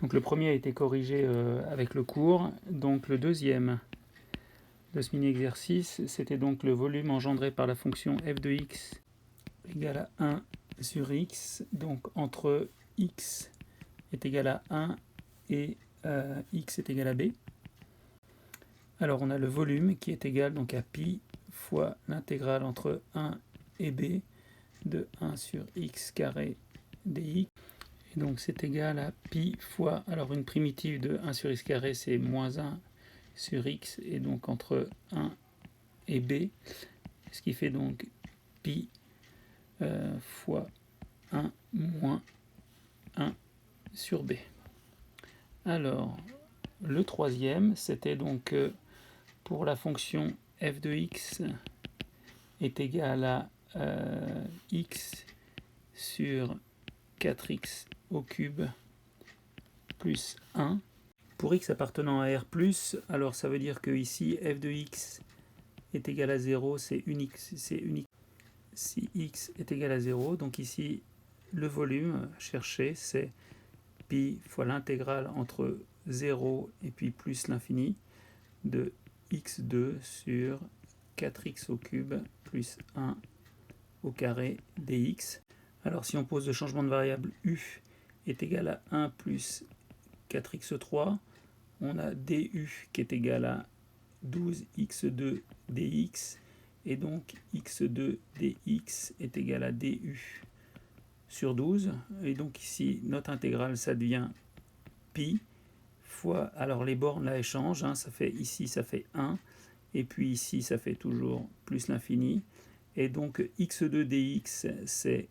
Donc le premier a été corrigé avec le cours. Donc le deuxième de ce mini-exercice, c'était donc le volume engendré par la fonction f de x égale à 1 sur x, donc entre x est égal à 1 et x est égal à b. Alors on a le volume qui est égal donc à pi fois l'intégrale entre 1 et b de 1 sur x carré dx. Et donc c'est égal à pi fois, alors une primitive de 1 sur x carré c'est moins 1 sur x, et donc entre 1 et b, ce qui fait donc pi fois 1 moins 1 sur b. Alors le troisième, c'était donc pour la fonction f de x est égal à x sur 4x au cube plus 1. Pour x appartenant à R+, alors ça veut dire que ici f de x est égal à 0, c'est unique si x est égal à 0. Donc ici, le volume cherché, c'est pi fois l'intégrale entre 0 et puis plus l'infini de x2 sur 4x au cube plus 1 au carré dx. Alors si on pose le changement de variable u est égal à 1 plus 4x3, on a du qui est égal à 12x2 dx, et donc x2 dx est égal à du sur 12, et donc ici notre intégrale ça devient pi fois, alors les bornes là elles changent, hein, ça fait ici ça fait 1, et puis ici ça fait toujours plus l'infini, et donc x2 dx c'est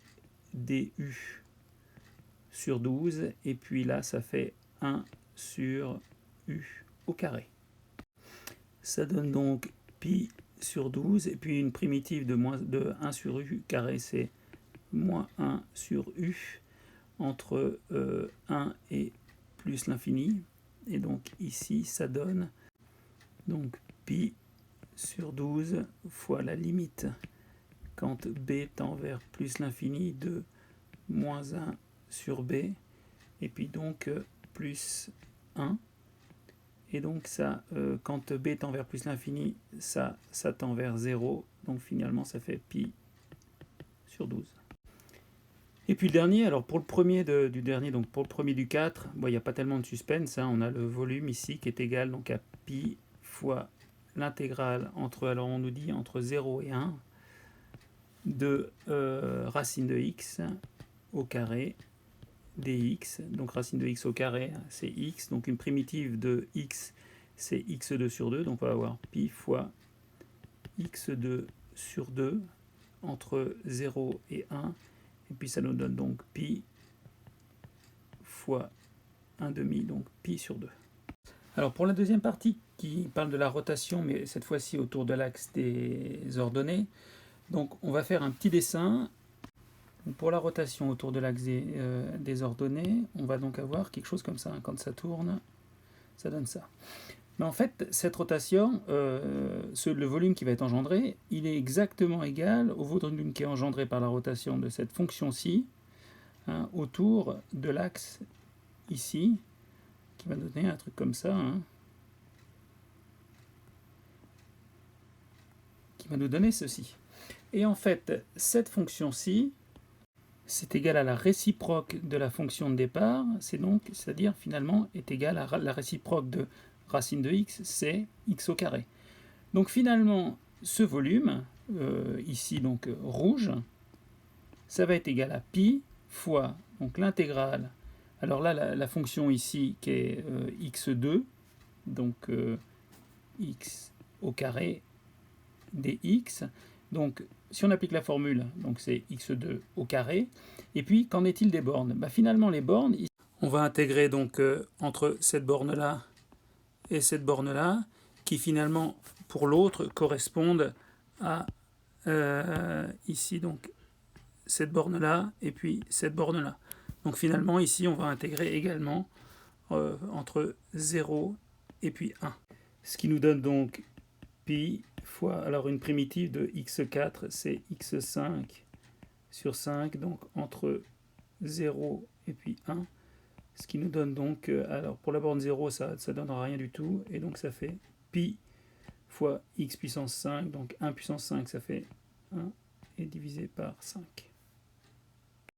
du sur 12, et puis là ça fait 1 sur u au carré. Ça donne donc pi sur 12, et puis une primitive de 1 sur u carré, c'est moins 1 sur u, entre 1 et plus l'infini. Et donc ici, ça donne donc pi sur 12 fois la limite quand b tend vers plus l'infini de moins 1 sur b, et puis donc plus 1. Et donc ça, quand b tend vers plus l'infini, ça tend vers 0. Donc finalement, ça fait pi sur 12. Et puis le dernier, alors pour le premier du dernier, donc pour le premier du 4, bon, il n'y a pas tellement de suspense, hein, on a le volume ici qui est égal donc à pi fois l'intégrale entre, alors on nous dit entre 0 et 1, de racine de x au carré dx. Donc racine de x au carré, c'est x, donc une primitive de x, c'est x2 sur 2, donc on va avoir pi fois x2 sur 2 entre 0 et 1, et puis ça nous donne donc pi fois 1 demi, donc pi sur 2. Alors pour la deuxième partie qui parle de la rotation, mais cette fois-ci autour de l'axe des ordonnées, donc on va faire un petit dessin. Pour la rotation autour de l'axe des ordonnées, on va donc avoir quelque chose comme ça. Quand ça tourne, ça donne ça. Mais en fait, cette rotation, le volume qui va être engendré, il est exactement égal au volume qui est engendré par la rotation de cette fonction-ci, hein, autour de l'axe ici, qui va donner un truc comme ça, hein, qui va nous donner ceci. Et en fait, cette fonction-ci, c'est égal à la réciproque de la fonction de départ, c'est-à-dire finalement est égal à la réciproque de racine de x, c'est x au carré. Donc finalement, ce volume, ici donc rouge, ça va être égal à pi fois donc l'intégrale. Alors là, la fonction ici qui est x2, donc x au carré dx. Donc si on applique la formule, donc c'est x2 au carré. Et puis qu'en est-il des bornes? Finalement les bornes, on va intégrer donc entre cette borne-là et cette borne-là, qui finalement pour l'autre correspondent à ici donc cette borne-là et puis cette borne-là. Donc finalement ici on va intégrer également entre 0 et puis 1. Ce qui nous donne donc pi fois, alors une primitive de x4, c'est x5 sur 5, donc entre 0 et puis 1, Ce qui nous donne donc, alors pour la borne 0, ça ne donnera rien du tout, et donc ça fait pi fois x puissance 5, donc 1 puissance 5, ça fait 1, et divisé par 5.